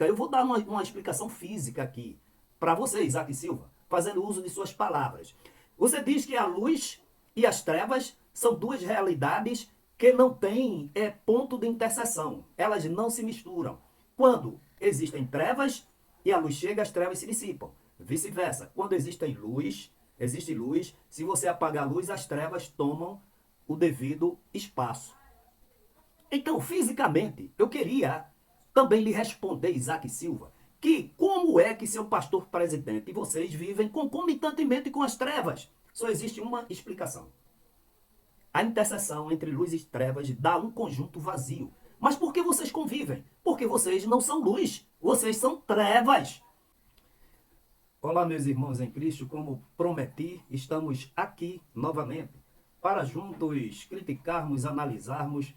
Então eu vou dar uma explicação física aqui para você, Isaac Silva, fazendo uso de suas palavras. Você diz que a luz e as trevas são duas realidades que não têm ponto de interseção. Elas não se misturam. Quando existem trevas e a luz chega, as trevas se dissipam. Vice-versa. Quando existe luz, se você apagar a luz, as trevas tomam o devido espaço. Então, fisicamente, eu queria também lhe responder, Isaac Silva, que como é que seu pastor presidente e vocês vivem concomitantemente com as trevas? Só existe uma explicação. A interseção entre luz e trevas dá um conjunto vazio. Mas por que vocês convivem? Porque vocês não são luz, vocês são trevas. Olá, meus irmãos em Cristo, como prometi, estamos aqui novamente para juntos criticarmos, analisarmos.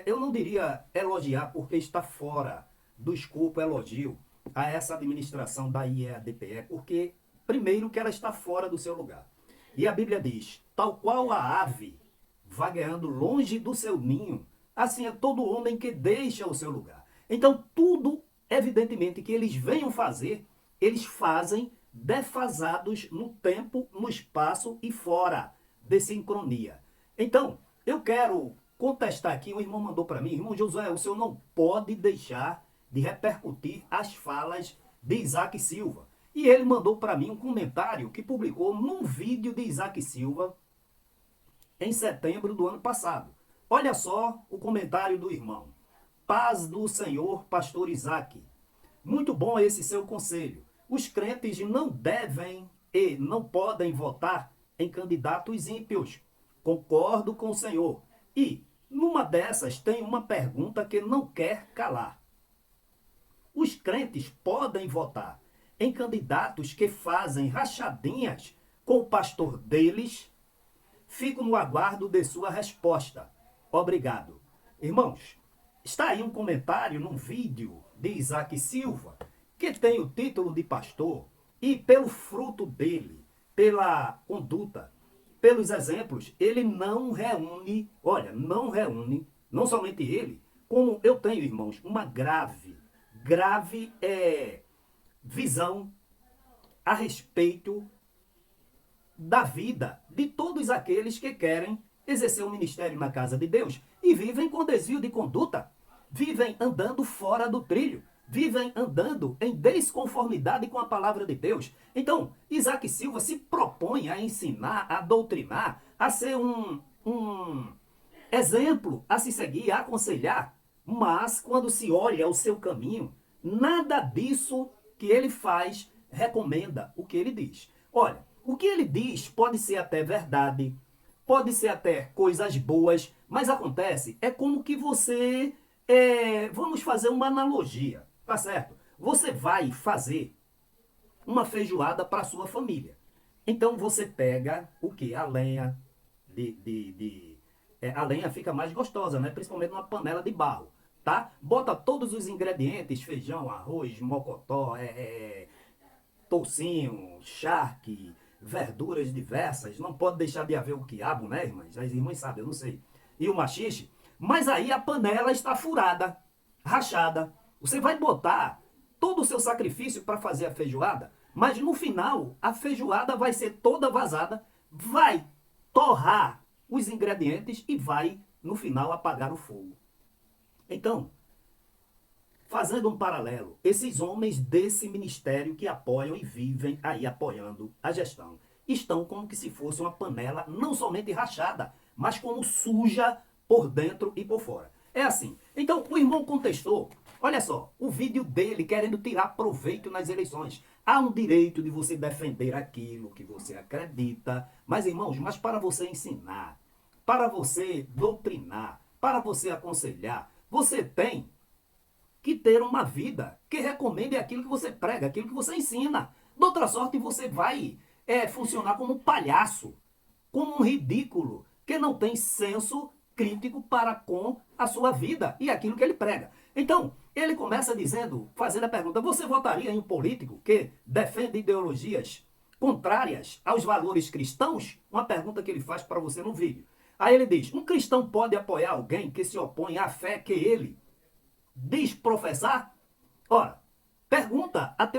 Eu não diria elogiar, porque está fora do escopo elogio a essa administração da IEADPE, porque, primeiro, que ela está fora do seu lugar. E a Bíblia diz, tal qual a ave vagueando longe do seu ninho, assim é todo homem que deixa o seu lugar. Então, tudo, evidentemente, que eles venham fazer, eles fazem defasados no tempo, no espaço e fora de sincronia. Então, eu quero contestar aqui, o irmão mandou para mim, irmão Josué, o senhor não pode deixar de repercutir as falas de Isaac Silva. E ele mandou para mim um comentário que publicou num vídeo de Isaac Silva em setembro do ano passado. Olha só o comentário do irmão. Paz do Senhor, pastor Isaac. Muito bom esse seu conselho. Os crentes não devem e não podem votar em candidatos ímpios. Concordo com o senhor. E, numa dessas, tem uma pergunta que não quer calar. Os crentes podem votar em candidatos que fazem rachadinhas com o pastor deles? Fico no aguardo de sua resposta. Obrigado. Irmãos, está aí um comentário num vídeo de Isaac Silva, que tem o título de pastor, e pelo fruto dele, pela conduta, pelos exemplos, ele não reúne, não somente ele, como eu tenho, irmãos, uma grave visão a respeito da vida de todos aqueles que querem exercer o ministério na casa de Deus e vivem com desvio de conduta, vivem andando fora do trilho, vivem andando em desconformidade com a palavra de Deus. Então, Isaac Silva se propõe a ensinar, a doutrinar, a ser um exemplo a se seguir, a aconselhar, mas quando se olha o seu caminho, nada disso que ele faz recomenda o que ele diz. Olha, o que ele diz pode ser até verdade, pode ser até coisas boas, mas acontece, é como que você, vamos fazer uma analogia, tá certo? Você vai fazer uma feijoada para sua família. Então você pega o que? A lenha, a lenha fica mais gostosa, né? Principalmente numa panela de barro, tá? Bota todos os ingredientes, feijão, arroz, mocotó, toucinho, charque, verduras diversas, não pode deixar de haver o quiabo, né, irmãs? As irmãs sabem, eu não sei. E o maxixe, mas aí a panela está furada, rachada. Você vai botar todo o seu sacrifício para fazer a feijoada, mas no final a feijoada vai ser toda vazada, vai torrar os ingredientes e vai, no final, apagar o fogo. Então, fazendo um paralelo, esses homens desse ministério que apoiam e vivem aí apoiando a gestão, estão como que se fosse uma panela não somente rachada, mas como suja por dentro e por fora. É assim. Então, o irmão contestou, olha só, o vídeo dele querendo tirar proveito nas eleições. Há um direito de você defender aquilo que você acredita. Mas, irmãos, mas para você ensinar, para você doutrinar, para você aconselhar, você tem que ter uma vida que recomende aquilo que você prega, aquilo que você ensina. De outra sorte, você vai funcionar como um palhaço, como um ridículo, que não tem senso crítico para com a sua vida e aquilo que ele prega. Então, ele começa dizendo, fazendo a pergunta, você votaria em um político que defende ideologias contrárias aos valores cristãos? Uma pergunta que ele faz para você no vídeo. Aí ele diz, um cristão pode apoiar alguém que se opõe à fé que ele diz professar? Ora,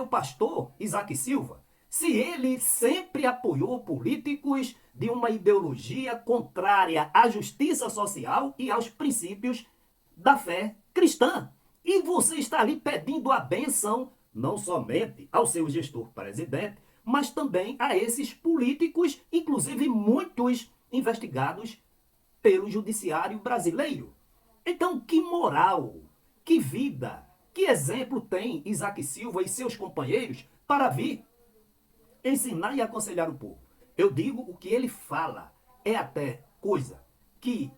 teu pastor, Isaac Silva, se ele sempre apoiou políticos de uma ideologia contrária à justiça social e aos princípios da fé cristã. E você está ali pedindo a benção, não somente ao seu gestor presidente, mas também a esses políticos, inclusive muitos investigados pelo judiciário brasileiro. Então, que moral, que vida, que exemplo tem Isaac Silva e seus companheiros para vir ensinar e aconselhar o povo? Eu digo, o que ele fala é até coisa que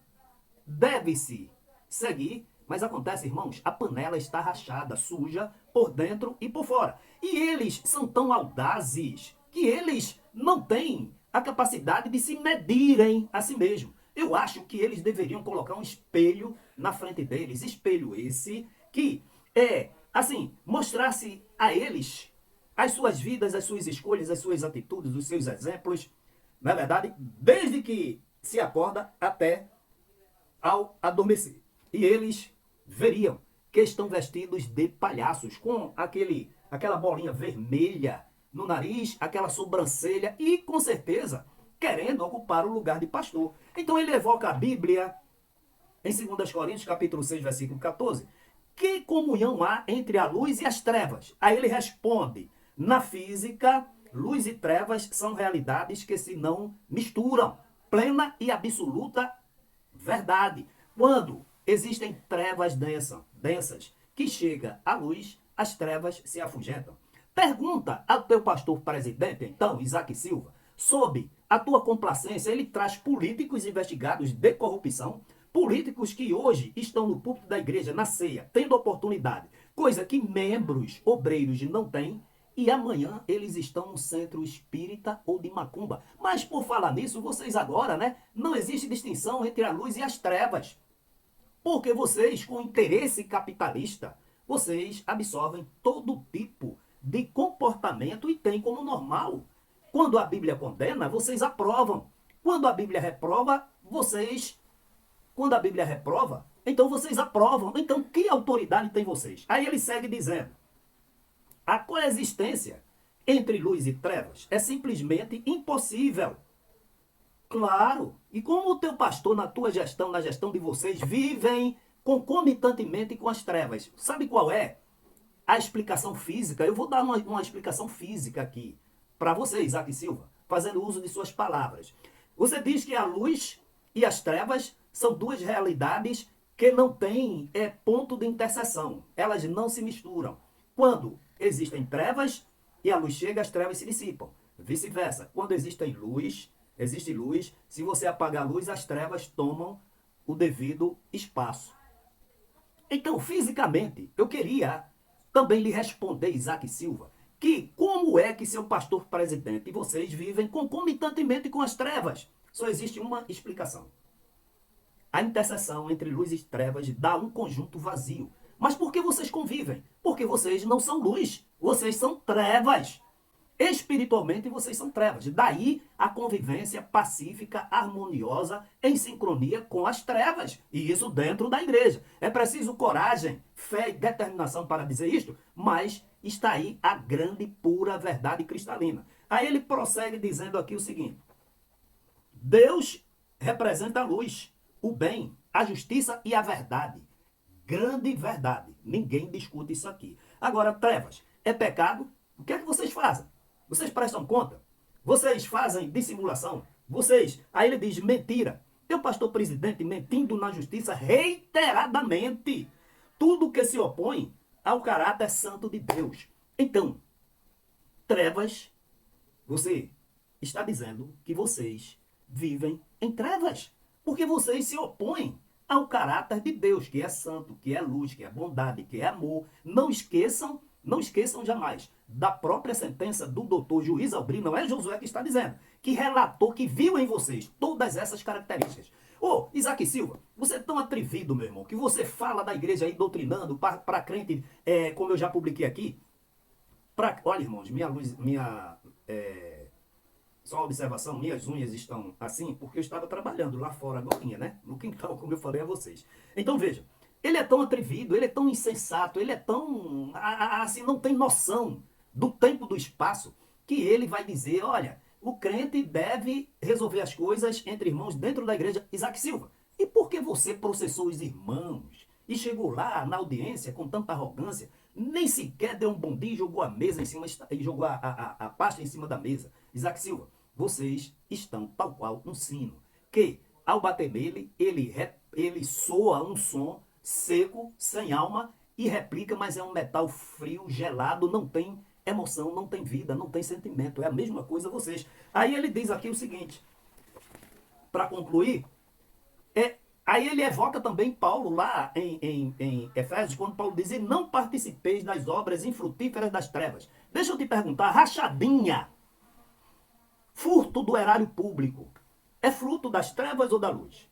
deve-se seguir, mas acontece, irmãos, a panela está rachada, suja por dentro e por fora. E eles são tão audazes que eles não têm a capacidade de se medirem a si mesmos. Eu acho que eles deveriam colocar um espelho na frente deles, espelho esse que mostrasse a eles as suas vidas, as suas escolhas, as suas atitudes, os seus exemplos, na verdade, desde que se acorda até ao adormecer. E eles veriam que estão vestidos de palhaços, com aquela bolinha vermelha no nariz, aquela sobrancelha e, com certeza, querendo ocupar o lugar de pastor. Então ele evoca a Bíblia, em 2 Coríntios, capítulo 6, versículo 14. Que comunhão há entre a luz e as trevas? Aí ele responde, na física, luz e trevas são realidades que se não misturam. Plena e absoluta verdade. Quando existem trevas densas que chega a luz, as trevas se afugentam. Pergunta ao teu pastor presidente, então, Isaac Silva, sob a tua complacência. Ele traz políticos investigados de corrupção, políticos que hoje estão no púlpito da igreja, na ceia, tendo oportunidade, coisa que membros obreiros não têm, e amanhã eles estão no centro espírita ou de macumba. Mas por falar nisso, vocês agora, não existe distinção entre a luz e as trevas. Porque vocês, com interesse capitalista, vocês absorvem todo tipo de comportamento e têm como normal. Quando a Bíblia condena, vocês aprovam. Quando a Bíblia reprova, então vocês aprovam. Então, que autoridade tem vocês? Aí ele segue dizendo, a coexistência entre luz e trevas é simplesmente impossível. Claro. E como o teu pastor, na tua gestão, na gestão de vocês, vivem concomitantemente com as trevas. Sabe qual é a explicação física? Eu vou dar uma explicação física aqui para você, Isaac Silva, fazendo uso de suas palavras. Você diz que a luz e as trevas são duas realidades que não têm ponto de interseção. Elas não se misturam. Quando existem trevas e a luz chega, as trevas se dissipam. Vice-versa. Quando existe luz, se você apagar a luz, as trevas tomam o devido espaço. Então, fisicamente, eu queria também lhe responder, Isaac Silva, que como é que seu pastor presidente e vocês vivem concomitantemente com as trevas? Só existe uma explicação. A interseção entre luz e trevas dá um conjunto vazio. Mas por que vocês convivem? Porque vocês não são luz, vocês são trevas. Espiritualmente vocês são trevas. Daí a convivência pacífica, harmoniosa, em sincronia com as trevas. E isso dentro da igreja. É preciso coragem, fé e determinação para dizer isto, mas está aí a grande, pura verdade cristalina. Aí ele prossegue dizendo aqui o seguinte. Deus representa a luz, o bem, a justiça e a verdade. Grande verdade. Ninguém discute isso aqui. Agora, trevas é pecado? O que é que vocês fazem? Vocês prestam conta? Vocês fazem dissimulação? Aí ele diz mentira. Teu pastor presidente mentindo na justiça reiteradamente. Tudo que se opõe ao caráter santo de Deus. Então, trevas, você está dizendo que vocês vivem em trevas. Porque vocês se opõem ao caráter de Deus, que é santo, que é luz, que é bondade, que é amor. Não esqueçam jamais da própria sentença do doutor Juiz Albrim, não é Josué que está dizendo, que relatou, que viu em vocês todas essas características. Isaac Silva, você é tão atrevido, meu irmão, que você fala da igreja aí doutrinando para crente, como eu já publiquei aqui. Olha, irmãos, só uma observação, minhas unhas estão assim, porque eu estava trabalhando lá fora agora, no quintal, como eu falei a vocês. Então veja, ele é tão atrevido, ele é tão insensato, ele é tão, assim, não tem noção do tempo, do espaço, que ele vai dizer, olha, o crente deve resolver as coisas entre irmãos dentro da igreja. Isaac Silva, e por que você processou os irmãos e chegou lá na audiência com tanta arrogância, nem sequer deu um bom dia e jogou a mesa em cima, e jogou a pasta em cima da mesa? Isaac Silva, vocês estão tal qual um sino, que ao bater nele, ele soa um som seco, sem alma, e replica, mas é um metal frio, gelado, não tem emoção, não tem vida, não tem sentimento. É a mesma coisa vocês. Aí ele diz aqui o seguinte, para concluir, aí ele evoca também Paulo lá em Efésios, quando Paulo diz, e não participeis das obras infrutíferas das trevas. Deixa eu te perguntar, rachadinha, furto do erário público, é fruto das trevas ou da luz?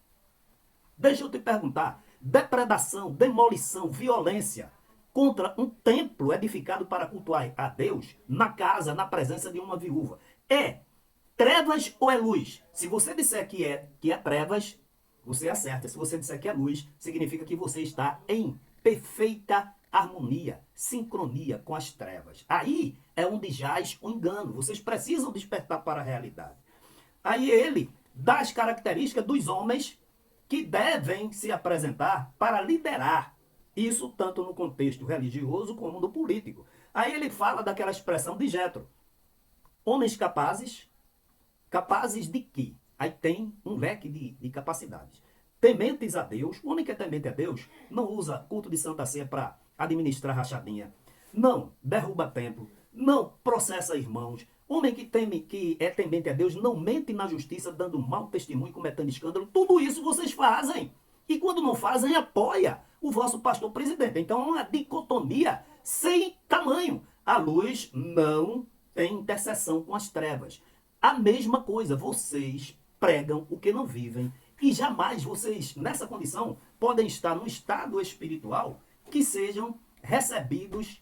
Deixa eu te perguntar, depredação, demolição, violência contra um templo edificado para cultuar a Deus, na casa, na presença de uma viúva, é trevas ou é luz? Se você disser que é trevas, você acerta. Se você disser que é luz, significa que você está em perfeita harmonia, sincronia com as trevas. Aí é onde jaz o engano. Vocês precisam despertar para a realidade. Aí ele dá as características dos homens que devem se apresentar para liderar. Isso tanto no contexto religioso como no político. Aí ele fala daquela expressão de Jétro. Homens capazes, capazes de quê? Aí tem um leque de capacidades. Tementes a Deus, o homem que é temente a Deus não usa culto de Santa Ceia para administrar rachadinha, não derruba templo, não processa irmãos. Homem que é temente a Deus não mente na justiça, dando mau testemunho, cometendo escândalo. Tudo isso vocês fazem. E quando não fazem, apoia o vosso pastor presidente. Então é uma dicotomia sem tamanho. A luz não tem interseção com as trevas. A mesma coisa, vocês pregam o que não vivem. E jamais vocês, nessa condição, podem estar num estado espiritual que sejam recebidos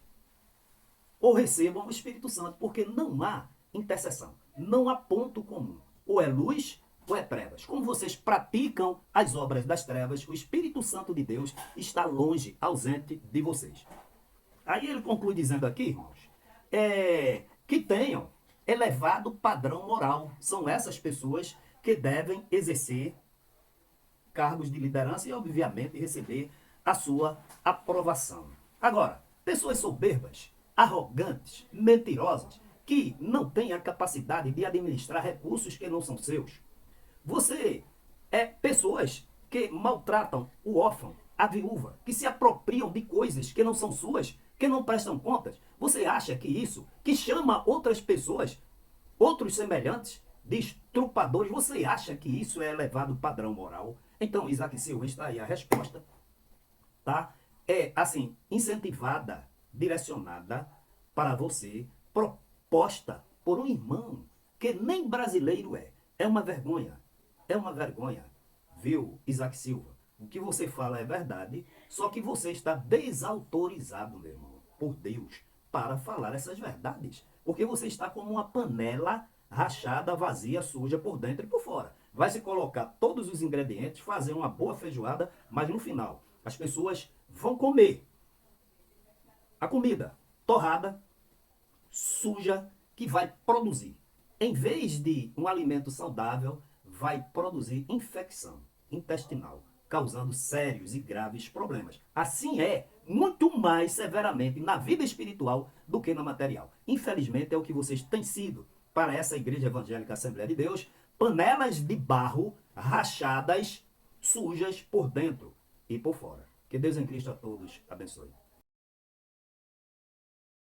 ou recebam o Espírito Santo, porque não há interseção, não há ponto comum. Ou é luz ou é trevas. Como vocês praticam as obras das trevas, o Espírito Santo de Deus está longe, ausente de vocês. Aí ele conclui dizendo aqui, irmãos, que tenham elevado padrão moral. São essas pessoas que devem exercer cargos de liderança e, obviamente, receber a sua aprovação. Agora, pessoas soberbas, arrogantes, mentirosas, que não têm a capacidade de administrar recursos que não são seus. Você pessoas que maltratam o órfão, a viúva, que se apropriam de coisas que não são suas, que não prestam contas. Você acha que isso, que chama outras pessoas, outros semelhantes, de estrupadores, você acha que isso é elevado padrão moral? Então, Isaac Silva, está aí a resposta, tá? É, assim, incentivada, direcionada para você, proposta por um irmão que nem brasileiro é. É uma vergonha, viu, Isaac Silva? O que você fala é verdade, só que você está desautorizado, meu irmão, por Deus, para falar essas verdades. Porque você está como uma panela rachada, vazia, suja por dentro e por fora. Vai se colocar todos os ingredientes, fazer uma boa feijoada, mas no final as pessoas vão comer a comida torrada, suja, que vai produzir. Em vez de um alimento saudável, vai produzir infecção intestinal, causando sérios e graves problemas. Assim é, muito mais severamente na vida espiritual do que na material. Infelizmente é o que vocês têm sido para essa Igreja Evangélica Assembleia de Deus, panelas de barro rachadas, sujas por dentro e por fora. Que Deus em Cristo a todos abençoe.